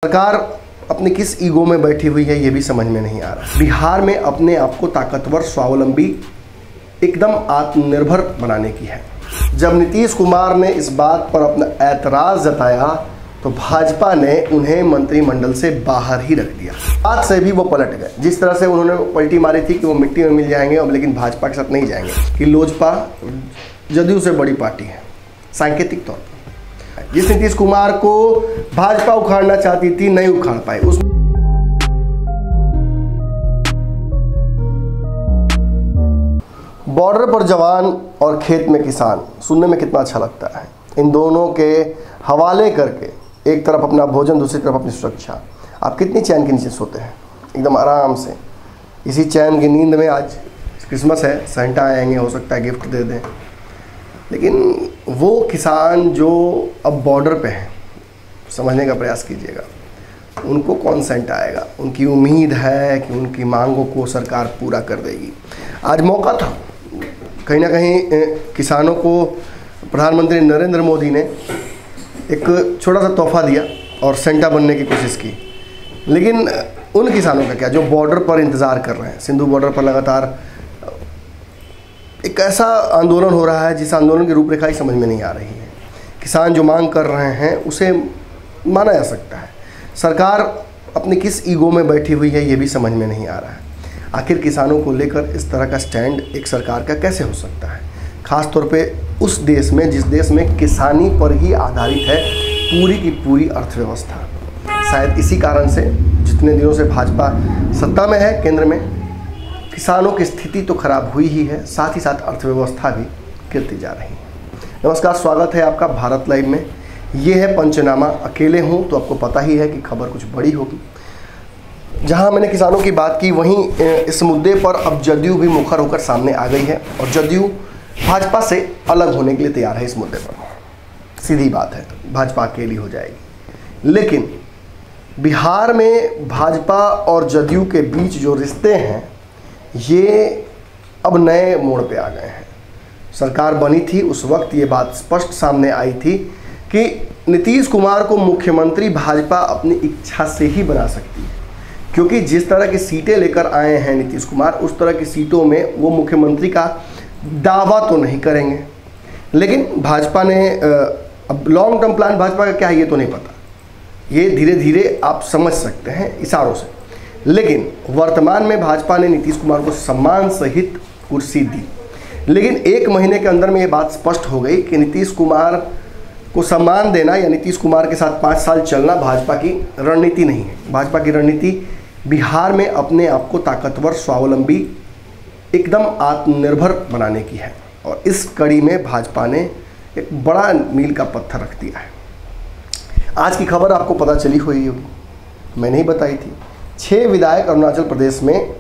सरकार अपने किस ईगो में बैठी हुई है ये भी समझ में नहीं आ रहा। बिहार में अपने आप को ताकतवर, स्वावलंबी, एकदम आत्मनिर्भर बनाने की है। जब नीतीश कुमार ने इस बात पर अपना ऐतराज जताया तो भाजपा ने उन्हें मंत्रिमंडल से बाहर ही रख दिया। आज से भी वो पलट गए। जिस तरह से उन्होंने पलटी मारी थी कि वो मिट्टी में मिल जाएंगे अब, लेकिन भाजपा के साथ नहीं जाएंगे कि लोजपा जदयू से बड़ी पार्टी है सांकेतिक तौर पर। जिस नीतीश कुमार को भाजपा उखाड़ना चाहती थी नहीं उखाड़ पाए। उस बॉर्डर पर जवान और खेत में किसान सुनने में कितना अच्छा लगता है। इन दोनों के हवाले करके एक तरफ अपना भोजन, दूसरी तरफ अपनी सुरक्षा। आप कितनी चैन के नीचे सोते हैं एकदम आराम से। इसी चैन की नींद में आज क्रिसमस है, सेंटा आएंगे, हो सकता है गिफ्ट दे दें, लेकिन वो किसान जो अब बॉर्डर पे हैं, समझने का प्रयास कीजिएगा, उनको कौन सेंटा आएगा। उनकी उम्मीद है कि उनकी मांगों को सरकार पूरा कर देगी। आज मौका था, कहीं ना कहीं किसानों को प्रधानमंत्री नरेंद्र मोदी ने एक छोटा सा तोहफा दिया और सेंटा बनने की कोशिश की। लेकिन उन किसानों का क्या जो बॉर्डर पर इंतज़ार कर रहे हैं। सिंधु बॉर्डर पर लगातार एक ऐसा आंदोलन हो रहा है जिस आंदोलन की रूपरेखा ही समझ में नहीं आ रही है। किसान जो मांग कर रहे हैं उसे माना जा सकता है। सरकार अपने किस ईगो में बैठी हुई है ये भी समझ में नहीं आ रहा है। आखिर किसानों को लेकर इस तरह का स्टैंड एक सरकार का कैसे हो सकता है, ख़ास तौर पे उस देश में जिस देश में किसानी पर ही आधारित है पूरी की पूरी अर्थव्यवस्था। शायद इसी कारण से जितने दिनों से भाजपा सत्ता में है केंद्र में, किसानों की स्थिति तो खराब हुई ही है, साथ ही साथ अर्थव्यवस्था भी गिरती जा रही है। नमस्कार, स्वागत है आपका भारत लाइव में। ये है पंचनामा। अकेले हूँ तो आपको पता ही है कि खबर कुछ बड़ी होगी। जहाँ मैंने किसानों की बात की वहीं इस मुद्दे पर अब जदयू भी मुखर होकर सामने आ गई है और जदयू भाजपा से अलग होने के लिए तैयार है। इस मुद्दे पर सीधी बात है, भाजपा अकेली हो जाएगी। लेकिन बिहार में भाजपा और जदयू के बीच जो रिश्ते हैं ये अब नए मोड़ पे आ गए हैं। सरकार बनी थी उस वक्त ये बात स्पष्ट सामने आई थी कि नीतीश कुमार को मुख्यमंत्री भाजपा अपनी इच्छा से ही बना सकती है, क्योंकि जिस तरह की सीटें लेकर आए हैं नीतीश कुमार उस तरह की सीटों में वो मुख्यमंत्री का दावा तो नहीं करेंगे। लेकिन भाजपा ने अब लॉन्ग टर्म प्लान भाजपा का क्या है ये तो नहीं पता, ये धीरे धीरे आप समझ सकते हैं इशारों से। लेकिन वर्तमान में भाजपा ने नीतीश कुमार को सम्मान सहित कुर्सी दी। लेकिन एक महीने के अंदर में ये बात स्पष्ट हो गई कि नीतीश कुमार को सम्मान देना या नीतीश कुमार के साथ 5 साल चलना भाजपा की रणनीति नहीं है। भाजपा की रणनीति बिहार में अपने आप को ताकतवर, स्वावलंबी, एकदम आत्मनिर्भर बनाने की है। और इस कड़ी में भाजपा ने एक बड़ा मील का पत्थर रख दिया है। आज की खबर आपको पता चली हुई होगी, मैंने ही बताई थी। 6 विधायक अरुणाचल प्रदेश में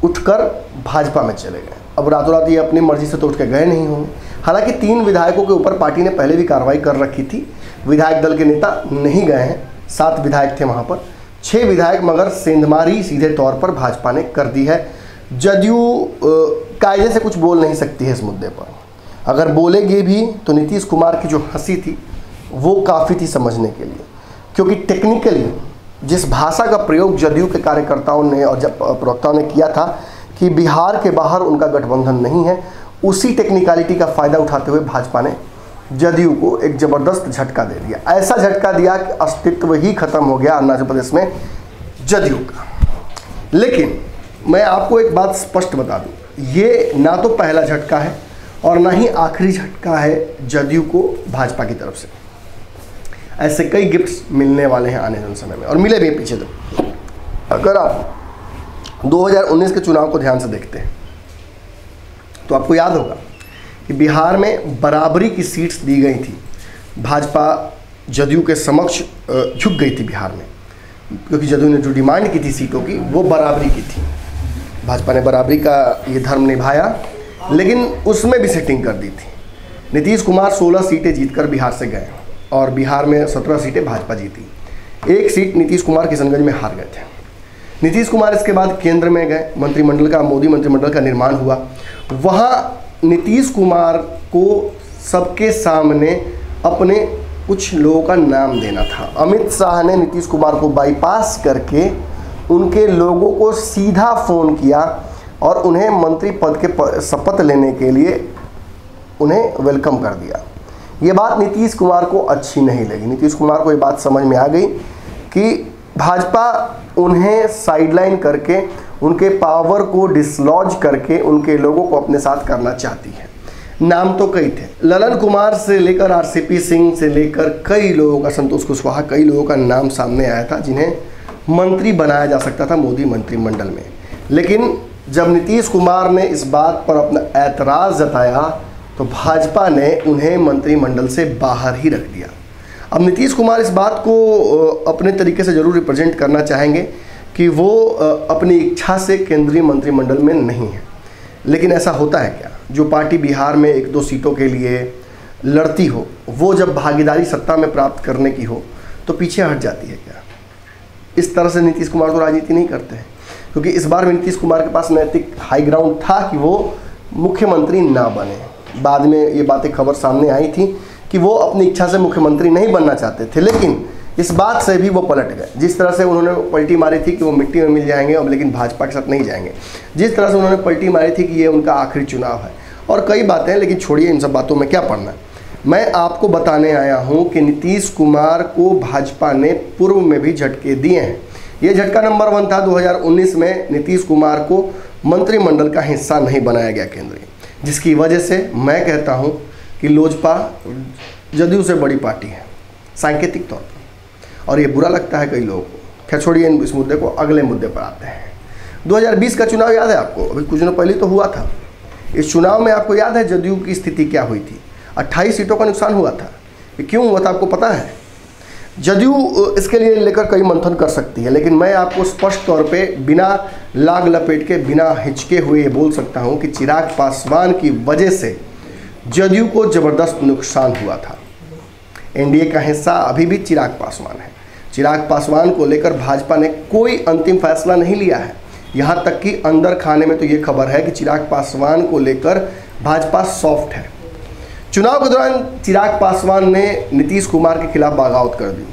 उठकर भाजपा में चले गए। अब रातों रात ये अपनी मर्जी से तो उठ के गए नहीं होंगे। हालांकि 3 विधायकों के ऊपर पार्टी ने पहले भी कार्रवाई कर रखी थी। विधायक दल के नेता नहीं गए हैं, 7 विधायक थे वहाँ पर, 6 विधायक मगर सेंधमारी सीधे तौर पर भाजपा ने कर दी है। जदयू कायदे से कुछ बोल नहीं सकती है इस मुद्दे पर। अगर बोलेगी भी तो नीतीश कुमार की जो हंसी थी वो काफ़ी थी समझने के लिए, क्योंकि टेक्निकली जिस भाषा का प्रयोग जदयू के कार्यकर्ताओं ने और जब प्रवक्ताओं ने किया था कि बिहार के बाहर उनका गठबंधन नहीं है, उसी टेक्निकलिटी का फ़ायदा उठाते हुए भाजपा ने जदयू को एक ज़बरदस्त झटका दे दिया। ऐसा झटका दिया कि अस्तित्व ही खत्म हो गया अरुणाचल प्रदेश में जदयू का। लेकिन मैं आपको एक बात स्पष्ट बता दूं, ये ना तो पहला झटका है और ना ही आखिरी झटका है जदयू को भाजपा की तरफ से। ऐसे कई गिफ्ट्स मिलने वाले हैं आने वाले समय में, और मिले भी पीछे तो। अगर आप 2019 के चुनाव को ध्यान से देखते हैं तो आपको याद होगा कि बिहार में बराबरी की सीट्स दी गई थी। भाजपा जदयू के समक्ष झुक गई थी बिहार में, क्योंकि जदयू ने जो डिमांड की थी सीटों की वो बराबरी की थी। भाजपा ने बराबरी का ये धर्म निभाया, लेकिन उसमें भी सेटिंग कर दी थी। नीतीश कुमार 16 सीटें जीतकर बिहार से गए और बिहार में 17 सीटें भाजपा जीती। 1 सीट नीतीश कुमार किशनगंज में हार गए थे। नीतीश कुमार इसके बाद केंद्र में गए, मंत्रिमंडल का, मोदी मंत्रिमंडल का निर्माण हुआ। वहाँ नीतीश कुमार को सबके सामने अपने कुछ लोगों का नाम देना था। अमित शाह ने नीतीश कुमार को बाईपास करके उनके लोगों को सीधा फ़ोन किया और उन्हें मंत्री पद के शपथ लेने के लिए उन्हें वेलकम कर दिया। ये बात नीतीश कुमार को अच्छी नहीं लगी। नीतीश कुमार को ये बात समझ में आ गई कि भाजपा उन्हें साइडलाइन करके, उनके पावर को डिसलॉज करके उनके लोगों को अपने साथ करना चाहती है। नाम तो कई थे, ललन कुमार से लेकर आरसीपी सिंह से लेकर कई लोगों का, संतोष कुशवाहा, कई लोगों का नाम सामने आया था जिन्हें मंत्री बनाया जा सकता था मोदी मंत्रिमंडल में। लेकिन जब नीतीश कुमार ने इस बात पर अपना ऐतराज़ जताया तो भाजपा ने उन्हें मंत्रिमंडल से बाहर ही रख दिया। अब नीतीश कुमार इस बात को अपने तरीके से ज़रूर रिप्रेजेंट करना चाहेंगे कि वो अपनी इच्छा से केंद्रीय मंत्रिमंडल में नहीं है। लेकिन ऐसा होता है क्या? जो पार्टी बिहार में 1-2 सीटों के लिए लड़ती हो, वो जब भागीदारी सत्ता में प्राप्त करने की हो तो पीछे हट जाती है क्या? इस तरह से नीतीश कुमार तो राजनीति नहीं करते हैं, क्योंकि इस बार भी नीतीश कुमार के पास नैतिक हाई ग्राउंड था कि वो मुख्यमंत्री ना बने। बाद में ये बातें खबर सामने आई थी कि वो अपनी इच्छा से मुख्यमंत्री नहीं बनना चाहते थे, लेकिन इस बात से भी वो पलट गए। जिस तरह से उन्होंने पलटी मारी थी कि वो मिट्टी में मिल जाएंगे अब लेकिन भाजपा के साथ नहीं जाएंगे, जिस तरह से उन्होंने पलटी मारी थी कि ये उनका आखिरी चुनाव है, और कई बातें, लेकिन छोड़िए इन सब बातों में क्या पढ़ना। मैं आपको बताने आया हूँ कि नीतीश कुमार को भाजपा ने पूर्व में भी झटके दिए हैं। ये झटका नंबर 1 था 2019 में नीतीश कुमार को मंत्रिमंडल का हिस्सा नहीं बनाया गया केंद्रीय, जिसकी वजह से मैं कहता हूँ कि लोजपा जदयू से बड़ी पार्टी है सांकेतिक तौर पर, और ये बुरा लगता है कई लोगों को। खैर छोड़िए इस मुद्दे को, अगले मुद्दे पर आते हैं। 2020 का चुनाव याद है आपको? अभी कुछ दिनों पहले तो हुआ था। इस चुनाव में आपको याद है जदयू की स्थिति क्या हुई थी? 28 सीटों का नुकसान हुआ था। ये क्यों हुआ था आपको पता है? जदयू इसके लिए लेकर कई मंथन कर सकती है, लेकिन मैं आपको स्पष्ट तौर पे बिना लाग लपेट के, बिना हिचके हुए ये बोल सकता हूँ कि चिराग पासवान की वजह से जदयू को ज़बरदस्त नुकसान हुआ था। एनडीए का हिस्सा अभी भी चिराग पासवान है। चिराग पासवान को लेकर भाजपा ने कोई अंतिम फैसला नहीं लिया है। यहाँ तक कि अंदर खाने में तो ये खबर है कि चिराग पासवान को लेकर भाजपा सॉफ्ट है। चुनाव के दौरान चिराग पासवान ने नीतीश कुमार के खिलाफ बगावत कर दी।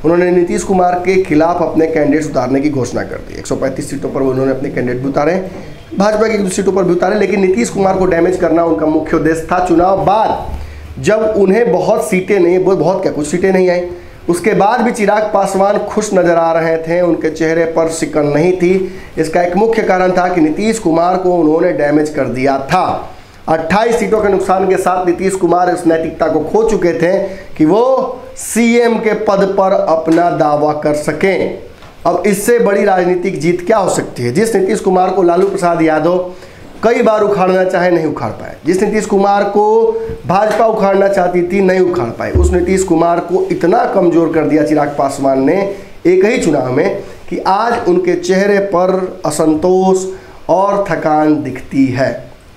उन्होंने नीतीश कुमार के खिलाफ अपने कैंडिडेट्स उतारने की घोषणा कर दी। 135 सीटों पर उन्होंने अपने कैंडिडेट भी उतारे, भाजपा की 2 सीटों पर भी उतारे, लेकिन नीतीश कुमार को डैमेज करना उनका मुख्य उद्देश्य था। चुनाव बाद जब उन्हें बहुत सीटें नहीं, बहुत क्या, कुछ सीटें नहीं आई, उसके बाद भी चिराग पासवान खुश नजर आ रहे थे, उनके चेहरे पर सिकन नहीं थी। इसका एक मुख्य कारण था कि नीतीश कुमार को उन्होंने डैमेज कर दिया था। 28 सीटों के नुकसान के साथ नीतीश कुमार इस नैतिकता को खो चुके थे कि वो सीएम के पद पर अपना दावा कर सकें। अब इससे बड़ी राजनीतिक जीत क्या हो सकती है? जिस नीतीश कुमार को लालू प्रसाद यादव कई बार उखाड़ना चाहे नहीं उखाड़ पाए, जिस नीतीश कुमार को भाजपा उखाड़ना चाहती थी नहीं उखाड़ पाए, उस नीतीश कुमार को इतना कमज़ोर कर दिया चिराग पासवान ने एक ही चुनाव में कि आज उनके चेहरे पर असंतोष और थकान दिखती है।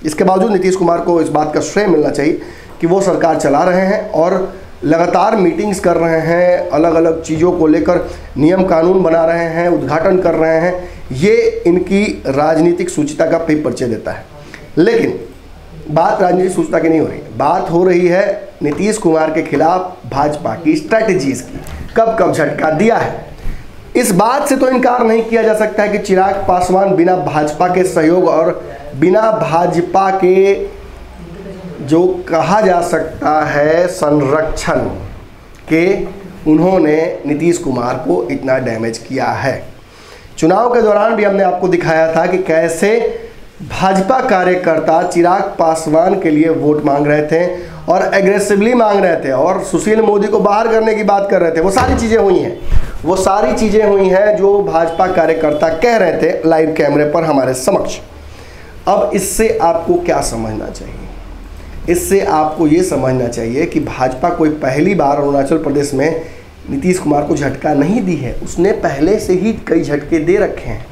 इसके बावजूद नीतीश कुमार को इस बात का श्रेय मिलना चाहिए कि वो सरकार चला रहे हैं और लगातार मीटिंग्स कर रहे हैं, अलग अलग चीज़ों को लेकर नियम कानून बना रहे हैं, उद्घाटन कर रहे हैं। ये इनकी राजनीतिक सूचिता का भी परिचय देता है। लेकिन बात राजनीतिक सूचिता की नहीं हो रही, बात हो रही है नीतीश कुमार के खिलाफ भाजपा की स्ट्रैटेजीज की। कब कब झटका दिया है, इस बात से तो इनकार नहीं किया जा सकता है कि चिराग पासवान बिना भाजपा के सहयोग और बिना भाजपा के जो कहा जा सकता है संरक्षण के, उन्होंने नीतीश कुमार को इतना डैमेज किया है। चुनाव के दौरान भी हमने आपको दिखाया था कि कैसे भाजपा कार्यकर्ता चिराग पासवान के लिए वोट मांग रहे थे और एग्रेसिवली मांग रहे थे और सुशील मोदी को बाहर करने की बात कर रहे थे। वो सारी चीज़ें हुई हैं, वो सारी चीज़ें हुई हैं जो भाजपा कार्यकर्ता कह रहे थे लाइव कैमरे पर हमारे समक्ष। अब इससे आपको क्या समझना चाहिए? इससे आपको ये समझना चाहिए कि भाजपा कोई पहली बार अरुणाचल प्रदेश में नीतीश कुमार को झटका नहीं दी है, उसने पहले से ही कई झटके दे रखे हैं।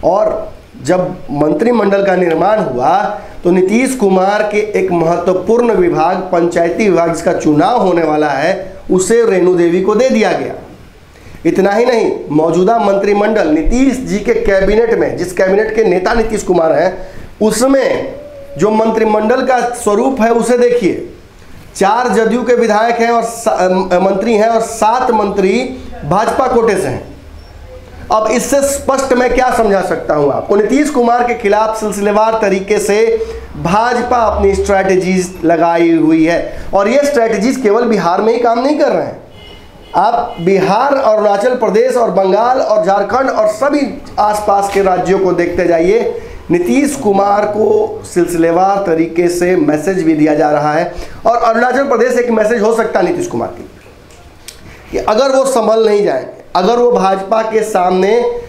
और जब मंत्रिमंडल का निर्माण हुआ तो नीतीश कुमार के एक महत्वपूर्ण विभाग, पंचायती विभाग जिसका चुनाव होने वाला है, उसे रेणु देवी को दे दिया गया। इतना ही नहीं, मौजूदा मंत्रिमंडल नीतीश जी के कैबिनेट में, जिस कैबिनेट के नेता नीतीश कुमार हैं, उसमें जो मंत्रिमंडल का स्वरूप है उसे देखिए। 4 जदयू के विधायक हैं और मंत्री हैं और 7 मंत्री भाजपा कोटे से हैं। अब इससे स्पष्ट मैं क्या समझा सकता हूं आपको, नीतीश कुमार के खिलाफ सिलसिलेवार तरीके से भाजपा अपनी स्ट्रैटेजीज लगाई हुई है और ये स्ट्रैटेजीज केवल बिहार में ही काम नहीं कर रहे हैं। आप बिहार, अरुणाचल प्रदेश और बंगाल और झारखंड और सभी आसपास के राज्यों को देखते जाइए, नीतीश कुमार को सिलसिलेवार तरीके से मैसेज भी दिया जा रहा है। और अरुणाचल प्रदेश एक मैसेज हो सकता है नीतीश कुमार की कि अगर वो संभल नहीं जाएंगे, अगर वो भाजपा के सामने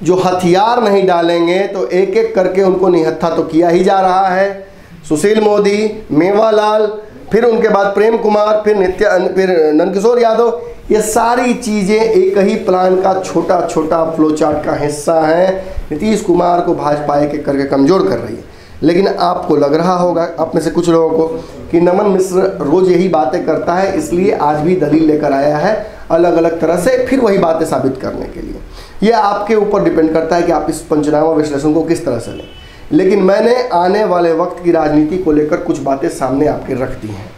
जो हथियार नहीं डालेंगे तो एक एक करके उनको निहत्था तो किया ही जा रहा है। सुशील मोदी, मेवालाल, फिर उनके बाद प्रेम कुमार, फिर नंदकिशोर यादव, ये सारी चीज़ें एक ही प्लान का छोटा छोटा फ्लो चार्ट का हिस्सा है। नीतीश कुमार को भाजपा एक एक करके कमज़ोर कर रही है। लेकिन आपको लग रहा होगा, आप में से कुछ लोगों को, कि नमन मिश्र रोज़ यही बातें करता है इसलिए आज भी दलील लेकर आया है अलग अलग तरह से, फिर वही बातें साबित करने के लिए। ये आपके ऊपर डिपेंड करता है कि आप इस पंचनामा विश्लेषण को किस तरह से लें। लेकिन मैंने आने वाले वक्त की राजनीति को लेकर कुछ बातें सामने आपके रख दी हैं।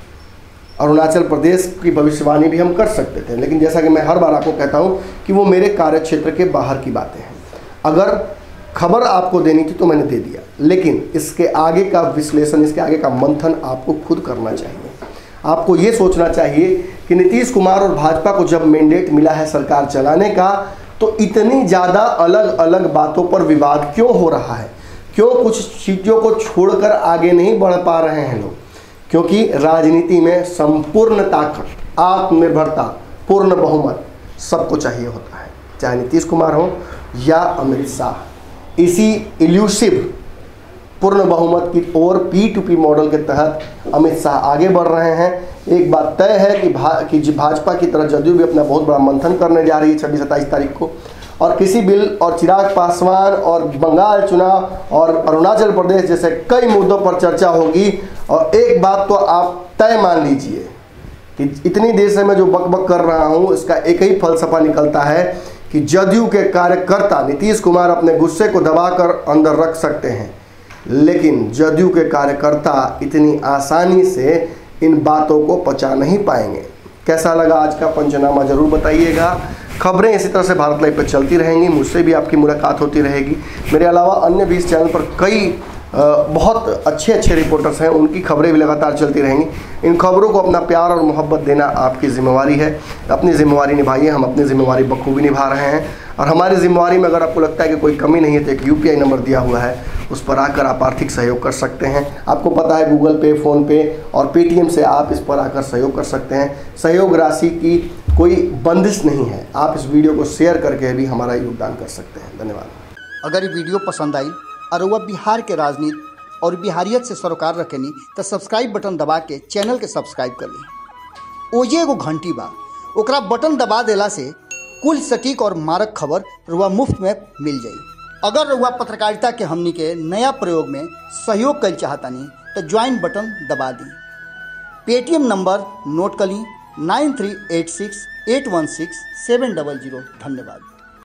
अरुणाचल प्रदेश की भविष्यवाणी भी हम कर सकते थे, लेकिन जैसा कि मैं हर बार आपको कहता हूं कि वो मेरे कार्यक्षेत्र के बाहर की बातें हैं। अगर खबर आपको देनी थी तो मैंने दे दिया, लेकिन इसके आगे का विश्लेषण, इसके आगे का मंथन आपको खुद करना चाहिए। आपको ये सोचना चाहिए कि नीतीश कुमार और भाजपा को जब मैंडेट मिला है सरकार चलाने का, तो इतनी ज़्यादा अलग अलग बातों पर विवाद क्यों हो रहा है, क्यों कुछ चीज़ों को छोड़कर आगे नहीं बढ़ पा रहे हैं लोग। क्योंकि राजनीति में संपूर्ण ताकत, आत्मनिर्भरता, पूर्ण बहुमत सबको चाहिए होता है, चाहे नीतीश कुमार हो या अमित शाह। इसी इल्यूसिव पूर्ण बहुमत की ओर P2P मॉडल के तहत अमित शाह आगे बढ़ रहे हैं। एक बात तय है कि भाजपा की तरह जदयू भी अपना बहुत बड़ा मंथन करने जा रही है 26-27 तारीख को, और किसी बिल और चिराग पासवान और बंगाल चुनाव और अरुणाचल प्रदेश जैसे कई मुद्दों पर चर्चा होगी। और एक बात तो आप तय मान लीजिए कि इतनी देर से मैं जो बकबक कर रहा हूं, इसका एक ही फलसफा निकलता है कि जदयू के कार्यकर्ता नीतीश कुमार अपने गुस्से को दबाकर अंदर रख सकते हैं, लेकिन जदयू के कार्यकर्ता इतनी आसानी से इन बातों को पचा नहीं पाएंगे। कैसा लगा आज का पंचनामा जरूर बताइएगा। खबरें इसी तरह से भारत लाइव पर चलती रहेंगी, मुझसे भी आपकी मुलाकात होती रहेगी। मेरे अलावा अन्य भी इस चैनल पर कई बहुत अच्छे रिपोर्टर्स हैं, उनकी खबरें भी लगातार चलती रहेंगी। इन खबरों को अपना प्यार और मोहब्बत देना आपकी जिम्मेवारी है। अपनी जिम्मेवारी निभाइए, हम अपनी जिम्मेवारी बखूबी निभा रहे हैं। और हमारी जिम्मेवारी में अगर आपको लगता है कि कोई कमी नहीं है तो एक UPI नंबर दिया हुआ है, उस पर आकर आप आर्थिक सहयोग कर सकते हैं। आपको पता है गूगल पे, फ़ोनपे और Paytm से आप इस पर आकर सहयोग कर सकते हैं। सहयोग राशि की कोई बंदिश नहीं है, आप इस वीडियो को शेयर करके भी हमारा योगदान कर सकते हैं। धन्यवाद। अगर ये वीडियो पसंद आई और वह बिहार के राजनीति और बिहारियत से सरोकार रखेनी तो सब्सक्राइब बटन दबा के चैनल के सब्सक्राइब कर ली। ओजे एगो घंटी बा, ओकरा बटन दबा देला से कुल सटीक और मारक खबर रुआ मुफ्त में मिल जाई। अगर रुआ पत्रकारिता के हमनी के नया प्रयोग में सहयोग कर चाहतानी तो ज्वाइन बटन दबा दी। Paytm नंबर नोट कर ली 9386816700। धन्यवाद।